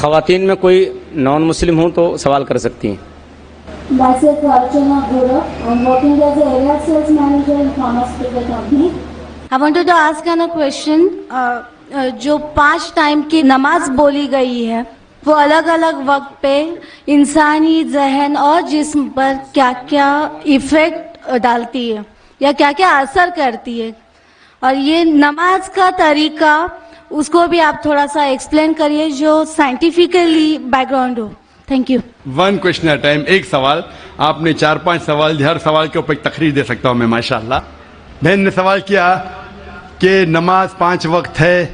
خواتین میں کوئی نان مسلم ہوں تو سوال کر سکتی ہیں. Myself Archana Gora. I'm working as a area sales manager in pharmaceutical company. I wanted to ask a question. جو 5 ٹائم کی نماز بولی گئی ہے وہ الگ الگ وقت پہ انسانی ذہن اور جسم پر کیا کیا ایفیکٹ ڈالتی ہے یا کیا کیا اثر کرتی ہے، اور یہ نماز کا طریقہ اس کو بھی آپ تھوڑا سا ایکسپلین کریے جو سائنٹیفکلی بیک گراؤنڈ ہو. Thank you. One question at time. ایک سوال آپ نے 4-5 سوال دیا، ہر سوال کے اوپر ایک تقریر دے سکتا ہوں میں ماشاء اللہ. بہن نے سوال کیا کہ نماز 5 وقت ہے،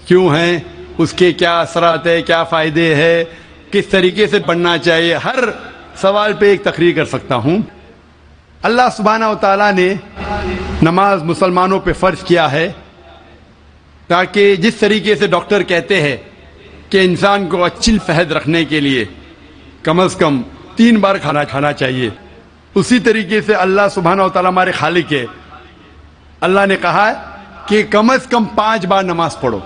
کیوں ہیں، اس کے کیا اثرات ہے، کیا فائدے ہے، کس طریقے سے پڑھنا چاہیے. ہر سوال پہ ایک تقریر کر سکتا ہوں. اللہ سبحانہ و تعالیٰ نے نماز مسلمانوں پہ فرض کیا ہے تاکہ جس طریقے سے ڈاکٹر کہتے ہیں کہ انسان کو اچھی صحت رکھنے کے لیے کم از کم 3 بار کھانا چاہیے، اسی طریقے سے اللہ سبحانہ و تعالیٰ ہمارے خالق ہے. اللہ نے کہا ہے کہ کم از کم 5 بار نماز پڑھو.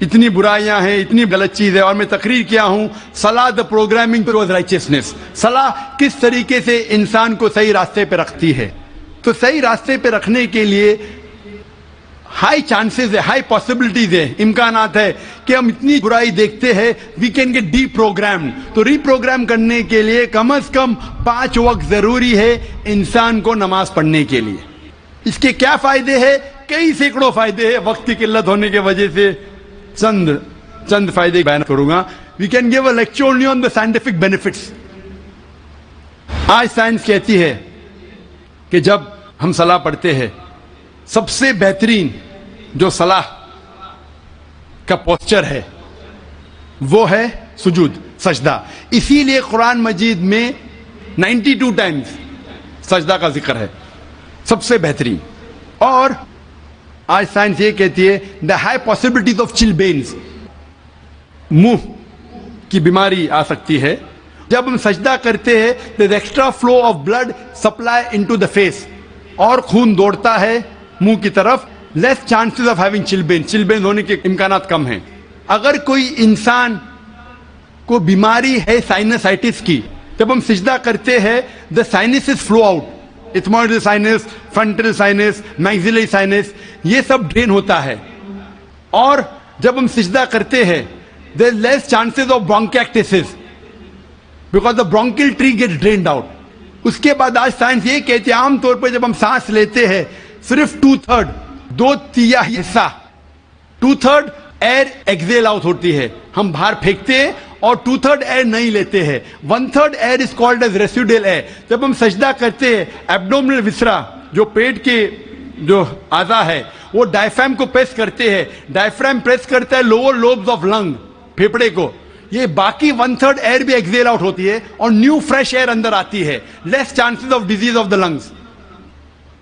اتنی برائیاں ہیں، اتنی غلط چیز ہے. اور میں تقریر کیا ہوں صلاح دا پروگرامنگ ٹوورڈ رائچسنس. صلاح کس طریقے سے انسان کو صحیح راستے پہ رکھتی ہے. تو صحیح راستے پہ رکھنے کے لیے ہائی چانسز ہے، ہائی پاسبلٹیز ہے، امکانات ہے کہ ہم اتنی برائی دیکھتے ہیں we can get deprogrammed. تو ری پروگرام کرنے کے لیے کم از کم 5 وقت ضروری ہے انسان کو نماز پڑھنے کے لیے. اس کے کیا فائدے ہیں؟ کئی سینکڑوں فائدے ہیں. وقت کی قلت ہونے کی وجہ سے چند فائدے بیان کروں گا. We can give a lecture only on the scientific benefits. آج سائنس کہتی ہے کہ جب ہم صلاح پڑھتے ہیں سب سے بہترین جو صلاح کا پوسچر ہے وہ ہے سجود، سجدہ. اسی لیے قرآن مجید میں 92 ٹائمز سجدہ کا ذکر ہے، سب سے بہترین. اور آج سائنس یہ کہتی ہے دا ہائی پاسبلٹیز آف چلبینز، منہ کی بیماری آ سکتی ہے. جب ہم سجدہ کرتے ہیں there extra flow of blood supply into the face, اور خون دوڑتا ہے منہ کی طرف. لیس چانسز آف ہیونگ چلبین ہونے کے امکانات کم ہیں. اگر کوئی انسان کو بیماری ہے سائنسائٹس کی، جب ہم سجدہ کرتے ہیں the sinuses flow out, ethmoidal sinus, frontal sinus, maxillary sinus, یہ سب ڈرین ہوتا ہے. اور جب ہم سجدہ کرتے ہیں there is less chances of bronchiectasis because the bronchial tree get drained out. اس کے بعد آج سائنس یہ کہتی ہے عام طور پہ جب ہم سانس لیتے ہیں صرف 2/3 2/3 حصہ 2/3 ایئر ایکزیل آؤٹ ہوتی ہے، ہم باہر پھینکتے ہیں، اور 2/3 ایئر نہیں لیتے ہیں. 1/3 air is called as residual air. جب ہم سجدہ کرتے ہیں ایبڈومنل وسرا جو پیٹ کے جو اعضا ہے وہ ڈائفرام کو پریس کرتے ہیں. ڈائفرام پریس کرتا ہے لوور لوبز آف لنگ، پھیپڑے کو. یہ باقی 1/3 ایئر بھی ایکزیل آؤٹ ہوتی ہے اور نیو فریش ایئر اندر آتی ہے. Less chances of disease of the lungs.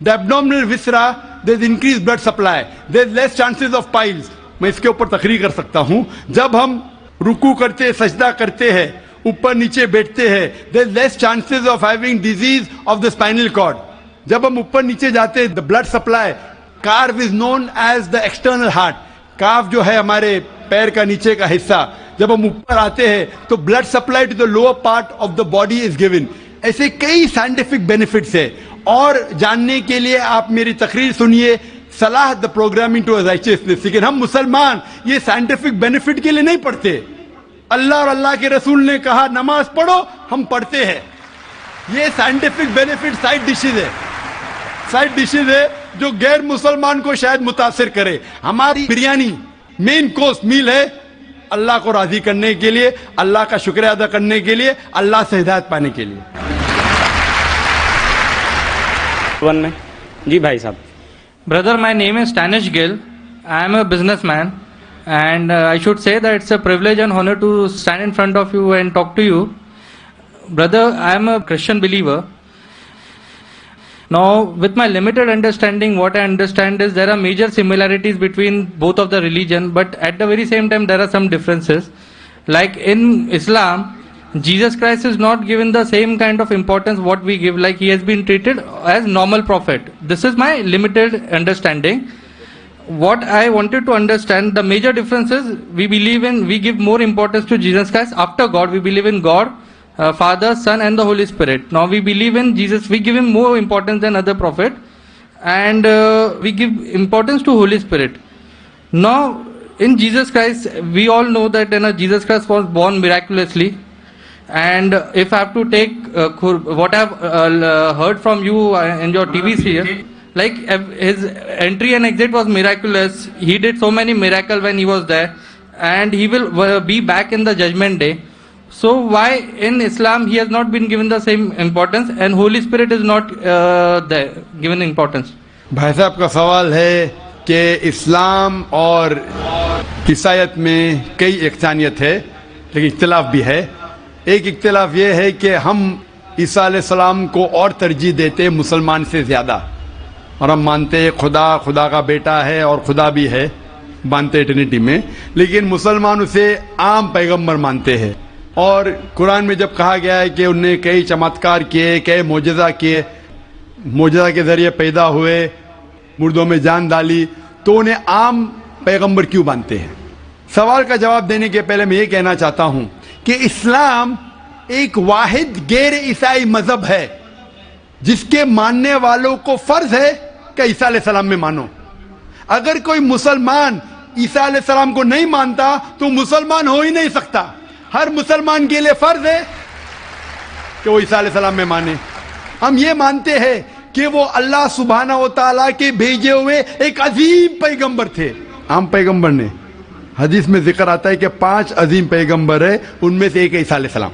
The abdominal viscera there is increase blood supply, there is less chances of piles. میں اس کے اوپر تقریر کر سکتا ہوں. جب ہم رکوع کرتے ہیں، سجدہ کرتے ہیں، اوپر نیچے بیٹھتے ہیں there is less chances of having disease of the spinal cord. جب ہم اوپر نیچے جاتے ہیں دا blood supply, calf is known as the external heart. Calf جو ہے ہمارے پیر کا نیچے کا حصہ، جب ہم اوپر آتے ہیں تو blood supply to the lower part of the body is given. ایسے کئی سائنٹیفک بینیفٹس ہے. اور جاننے کے لیے آپ میری تقریر سنیے صلاح دا پروگرامنگ ٹو رائچسنس. لیکن ہم مسلمان یہ سائنٹیفک بینیفٹ کے لیے نہیں پڑھتے. اللہ اور اللہ کے رسول نے کہا نماز پڑھو، ہم پڑھتے ہیں. یہ سائنٹیفک بینیفٹ سائڈ ڈشز ہے جو غیر مسلمان کو شاید متاثر کرے. ہماری بریانی مین کورس میل ہے اللہ کو راضی کرنے کے لیے، اللہ کا شکریہ ادا کرنے کے لیے، اللہ سے ہدایت پانے کے لیے. جی بھائی صاحب. Brother, my name is Stanish Gill. I am a businessman, and I should say that it's a privilege and honor to stand in front of you and talk to you. Brother, I am a Christian believer. Now, with my limited understanding, what I understand is there are major similarities between both of the religion, but at the very same time there are some differences. Like in Islam, Jesus Christ is not given the same kind of importance what we give, like he has been treated as normal prophet. This is my limited understanding. what I wanted to understand, the major difference is we give more importance to Jesus Christ after God. We believe in God, Father, Son, and the Holy Spirit. Now we believe in Jesus. We give him more importance than other prophet, and we give importance to Holy Spirit. Now in Jesus Christ, we all know that Jesus Christ was born miraculously. And if I have to take what I have heard from you in your TV series, like his entry and exit was miraculous. He did so many miracles when he was there, and he will be back in the judgment day. So why in Islam he has not been given the same importance and Holy Spirit is not there, given importance? भाई साहब का सवाल है कि इस्लाम और ईसाईयत में कई इख्तिलाफ है, लेकिन इख्तिलाफ भी है. एक इख्तिलाफ ये है कि हम ईसा अलैहिस्सलाम को और तरजीह देते हैं मुसलमान से ज़्यादा, और हम मानते हैं खुदा का बेटा है और खुदा भी है, मानते हैं ट्रिनिटी में, लेकिन मुसलमान उसे आम पैगंबर मानते हैं. और कुरान में जब कहा गया है कि उनने कई चमत्कार किए, कई मोजज़ा किए, मोजज़ा के ज़रिए पैदा हुए, मुर्दों में जान डाली, तो उन्हें आम पैगंबर क्यों मानते हैं? सवाल का जवाब देने के पहले मैं ये कहना चाहता हूं कि इस्लाम एक वाहिद गैर ईसाई मजहब है जिसके मानने वालों को फर्ज है कि ईसा अलैहिस्सलाम में मानो. अगर कोई मुसलमान ईसा अलैहिस्सलाम को नहीं मानता तो मुसलमान हो ही नहीं सकता. हर मुसलमान के लिए फर्ज है कि वो ईसा अलैहिस्सलाम में माने. हम ये मानते हैं कि वो अल्लाह सुब्हानहू व तआला के भेजे हुए एक अजीम पैगंबर थे. आम पैगंबर ने, हदीस में जिक्र आता है कि 5 अजीम पैगंबर है, उनमें से एक ईसा अलैहिस्सलाम.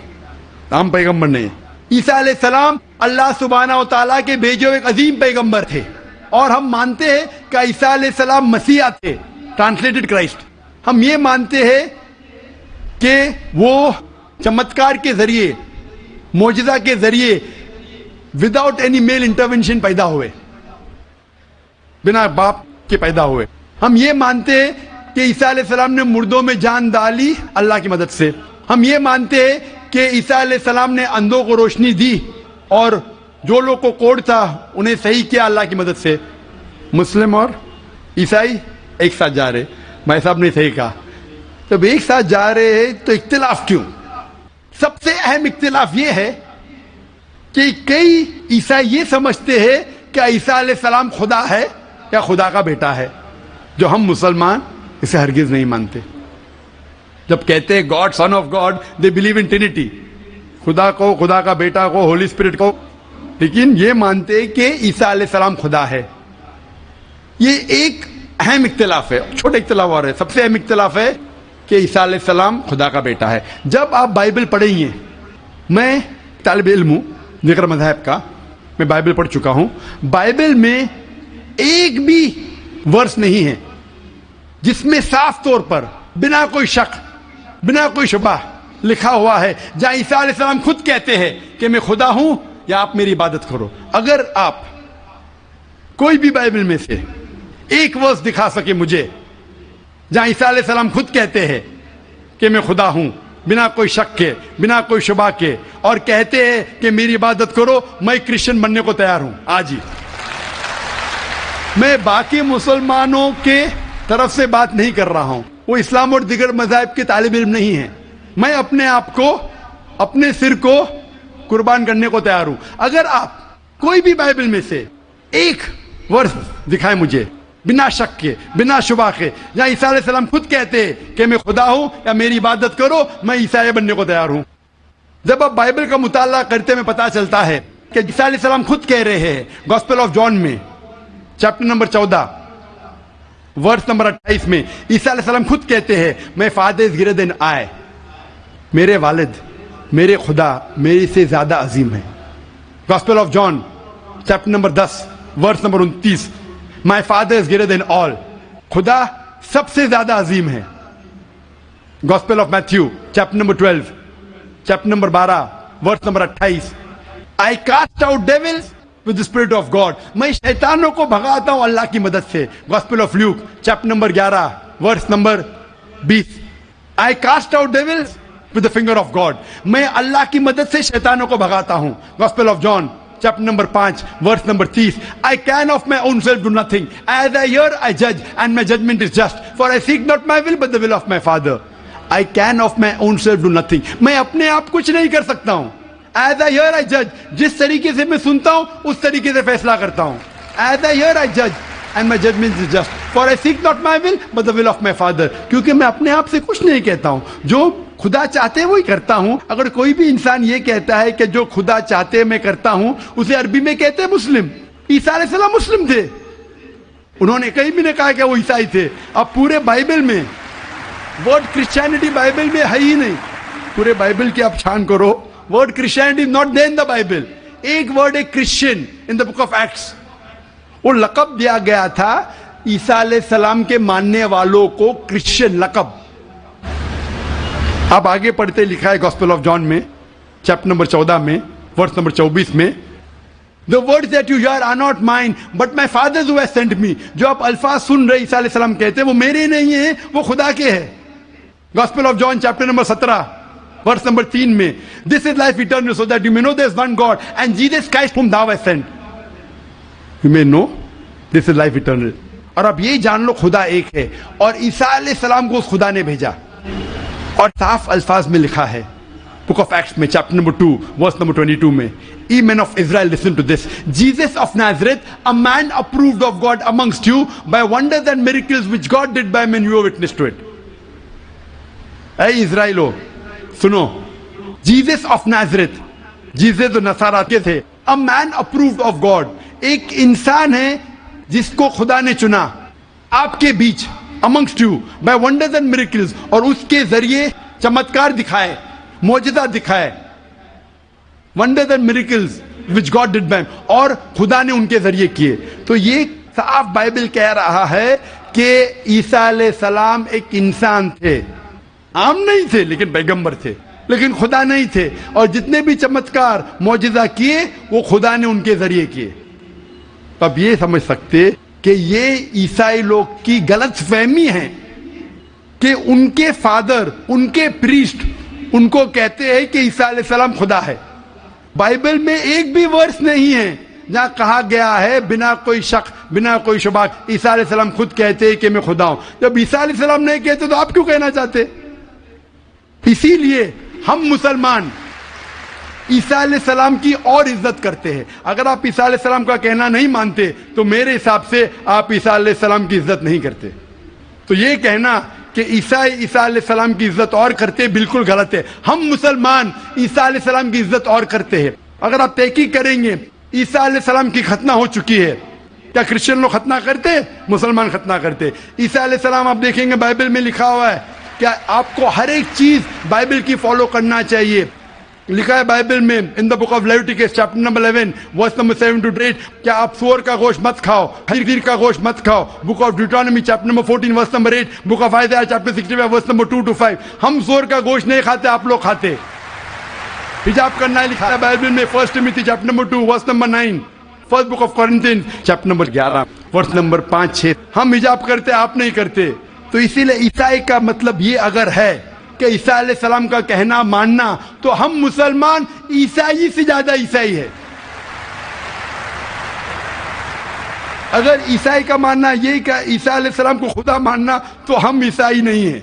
आम पैगंबर नहीं. ईसा अलैहिस्सलाम अल्लाह सुब्हानहू व तआला के भेजे हुए एक अजीम पैगंबर थे, और हम मानते हैं कि ईसा अलैहिस्सलाम मसीहा थे, ट्रांसलेटेड क्राइस्ट. हम ये मानते हैं कि वो चमत्कार के जरिए, मोजज़ा के जरिए, विदाउट एनी मेल इंटरवेंशन पैदा हुए, बिना बाप के पैदा हुए. हम ये मानते हैं कि ईसा अलैहिस्सलाम ने मुर्दों में जान डाली अल्लाह की मदद से. हम ये मानते हैं कि ईसा अलैहिस्सलाम ने अंधों को रोशनी दी और जो लोग को कोढ़ था उन्हें सही किया अल्लाह की मदद से. मुस्लिम और ईसाई एक साथ जा रहे, भाई साहब ने सही कहा. जब एक साथ जा रहे हैं तो इख्तिलाफ क्यों? सबसे अहम इख्तिलाफ ये है कि कई ईसाई ये समझते हैं कि ईसा अलैहिस्सलाम खुदा है या खुदा का बेटा है, जो हम मुसलमान इसे हरगिज नहीं मानते. जब कहते हैं God, son of God, they believe in Trinity, खुदा को, खुदा का बेटा को, होली स्पिरिट को, लेकिन ये मानते हैं कि ईसा अलैहिस्सलाम खुदा है. ये एक अहम इख्तिलाफ है. छोटे इख्तिलाफ और है. सबसे अहम इख्तिलाफ है कि ईसा अलैहिस्सलाम खुदा का बेटा है. जब आप बाइबल पढ़ेंगे, मैं तालिब इल्म हूं जिक्र मज़हब का, मैं बाइबल पढ़ चुका हूं. बाइबल में एक भी वर्स नहीं है जिसमें साफ तौर पर बिना कोई शक, बिना कोई शुबा लिखा हुआ है जहां ईसा अलैहिस्सलाम खुद कहते हैं कि मैं खुदा हूं या आप मेरी इबादत करो. अगर आप कोई भी बाइबल में से एक वर्स दिखा सके मुझे जहां ईसा अलैहिस्सलाम खुद कहते हैं कि मैं खुदा हूं, बिना कोई शक के, बिना कोई शुबा के, और कहते हैं कि मेरी इबादत करो, मैं क्रिश्चियन बनने को तैयार हूं आज ही. मैं बाकी मुसलमानों के तरफ से बात नहीं कर रहा हूं, वो इस्लाम और दिगर मज़ाहिब के तालिब इल्म नहीं है. मैं अपने आप को, अपने सिर को कुर्बान करने को तैयार हूं. अगर आप कोई भी बाइबल में से एक वर्स दिखाए मुझे बिना शक के, बिना शुबा के, जहां ईसा अलैहिस्सलाम खुद कहते हैं कि मैं खुदा हूं या मेरी इबादत करो, मैं ईसाई बनने को तैयार हूं. जब आप बाइबल का मुताला करते में पता चलता है कि ईसा अलैहिस्सलाम खुद कह रहे हैं गॉस्पेल ऑफ जॉन में चैप्टर नंबर 14 वर्स नंबर 28 में, ईसा अलैहिस्सलाम खुद कहते हैं मैं father is greater than I, मेरे वालिद, मेरे खुदा मेरे से ज्यादा अजीम है. Gospel of John chapter number 10 verse number 29, my father is greater than all, खुदा सबसे ज्यादा अजीम है. Gospel of Matthew chapter number 12 chapter number 12 verse number 28, I cast out devils with the spirit of God, मैं शैतानों को भगाता हूं अल्लाह की मदद से. Gospel of Luke chapter number 11 verse number 20, I cast out devils with the finger of God, मैं अल्लाह की मदद से शैतानों को भगाता हूं. Gospel of John chapter number 5, verse number 30. I can of my own self do nothing. As I hear, I judge, and my judgment is just. For I seek not my will, but the will of my Father. I can of my own self do nothing. मैं अपने आप कुछ नहीं कर सकता हूँ. As I hear, I judge. जिस तरीके से मैं सुनता हूँ, उस तरीके से फैसला करता हूँ. As I hear, I judge, and my judgment is just. For I seek not my will, but the will of my Father. क्योंकि मैं अपने आप से कुछ नहीं कहता हूँ. जो खुदा चाहते वही करता हूं. अगर कोई भी इंसान ये कहता है कि जो खुदा चाहते मैं करता हूं, उसे अरबी में कहते हैं मुस्लिम. ईसा अलैहिस्सलाम मुस्लिम थे. उन्होंने कहीं भी नहीं कहा कि वो ईसाई थे. अब पूरे बाइबल में वर्ड क्रिश्चियनिटी बाइबल में है ही नहीं. पूरे बाइबल की आप छान करो, word Christianity is not there in the Bible. एक वर्ड है Christian in the book of Acts. वो लकब दिया गया था ईसा अलैहिस्सलाम के मानने वालों को, क्रिश्चियन लकब. आप आगे पढ़ते लिखा है गॉस्पेल ऑफ जॉन में चैप्टर नंबर 14 में वर्स नंबर 24 में, The words that you hear are not mine, but my Father who has sent me. जो आप अल्फाज सुन रहे ईसा अलैहिस्सलाम कहते हैं वो मेरे नहीं है, वो खुदा के हैं. Gospel of John chapter number 17 verse number 3 में, This is life eternal, so that you may know there is one God and Jesus Christ whom thou hast sent. You may know this is life eternal. और अब ये जान लो खुदा एक है और ईसा अलैहिस्सलाम को उस खुदा ने भेजा. और साफ अल्फाज में लिखा है बुक ऑफ एक्ट्स में चैप्टर नंबर 2 वर्स नंबर 22 में, Ye men of Israel, listen to this. Jesus of Nazareth, a man approved of God amongst you by wonders and miracles which God did by men, you are witness to it. ऐ इज़राइलो सुनो, Jesus of Nazareth, Jesus तो नसारा के थे. A man approved of God, एक इंसान है जिसको खुदा ने चुना आपके बीच, amongst you by wonders and miracles, और उसके जरिए चमत्कार दिखाए, मौजज़ा दिखाए. wonders and miracles which God did by him, और खुदा ने उनके जरिए किए. तो ये साफ बाइबल कह रहा है कि ईसा अलैहिस्सलाम एक इंसान थे, आम नहीं थे लेकिन पैगंबर थे, लेकिन खुदा नहीं थे. और जितने भी चमत्कार मौजज़ा किए वो खुदा ने उनके जरिए किए. तो अब ये समझ सकते कि ये ईसाई लोग की गलत फहमी है कि उनके फादर, उनके प्रीस्ट उनको कहते हैं कि ईसा अलैहिस्सलाम खुदा है. बाइबल में एक भी वर्स नहीं है जहां कहा गया है बिना कोई शक, बिना कोई शुबा, ईसा अलैहिस्सलाम खुद कहते हैं कि मैं खुदा हूं. जब ईसा अलैहिस्सलाम नहीं कहते तो आप क्यों कहना चाहते? इसीलिए हम मुसलमान ईसा अलैहिस्सलाम की और इज्जत करते हैं. अगर आप ईसा अलैहिस्सलाम का कहना नहीं मानते तो मेरे हिसाब से आप ईसा अलैहिस्सलाम की इज्जत नहीं करते. तो ये कहना कि ईसा अलैहिस्सलाम की इज्जत और करते बिल्कुल गलत है. हम मुसलमान ईसा अलैहिस्सलाम की इज्जत और करते हैं. अगर आप तहकीक करेंगे ईसा अलैहिस्सलाम की खतना हो चुकी है. क्या क्रिश्चियन लोग खतना करते? मुसलमान खतना करते. ईसा अलैहिस्सलाम आप देखेंगे बाइबल में लिखा हुआ है. क्या आपको हर एक चीज बाइबल की फॉलो करना चाहिए. लिखा है बाइबल में in the book of Leviticus chapter number 11 verse number 7 to 8, क्या आप सूअर का गोश्त मत खाओ, खीर का गोश्त मत खाओ. Book of Deuteronomy chapter number 14 verse number 8, book of Isaiah chapter 65 verse number 2 to 5. हम सूअर का गोश्त नहीं खाते, आप लोग खाते. हिजाब करना है लिखा है बाइबल में 1 Timothy chapter number 2 verse number 9, first book of Corinthians chapter number 11 verse number 5-6. हम हिजाब करते, आप नहीं करते. तो इसीलिए ईसाई का मतलब ये अगर है कि ईसा अलैहिस्सलाम का कहना मानना, तो हम मुसलमान ईसाई से ज्यादा ईसाई है. अगर ईसाई का मानना ये कि ईसा अलैहिस्सलाम को खुदा मानना, तो हम ईसाई नहीं है.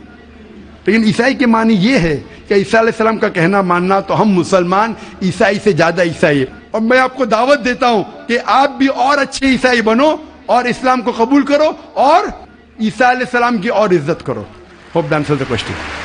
लेकिन ईसाई के मानी ये है कि ईसा अलैहिस्सलाम का कहना मानना, तो हम मुसलमान ईसाई से ज्यादा ईसाई है. और मैं आपको दावत देता हूं कि आप भी और अच्छे ईसाई बनो और इस्लाम को कबूल करो और ईसा अलैहिस्सलाम की और इज्जत करो. Hope that answers the question.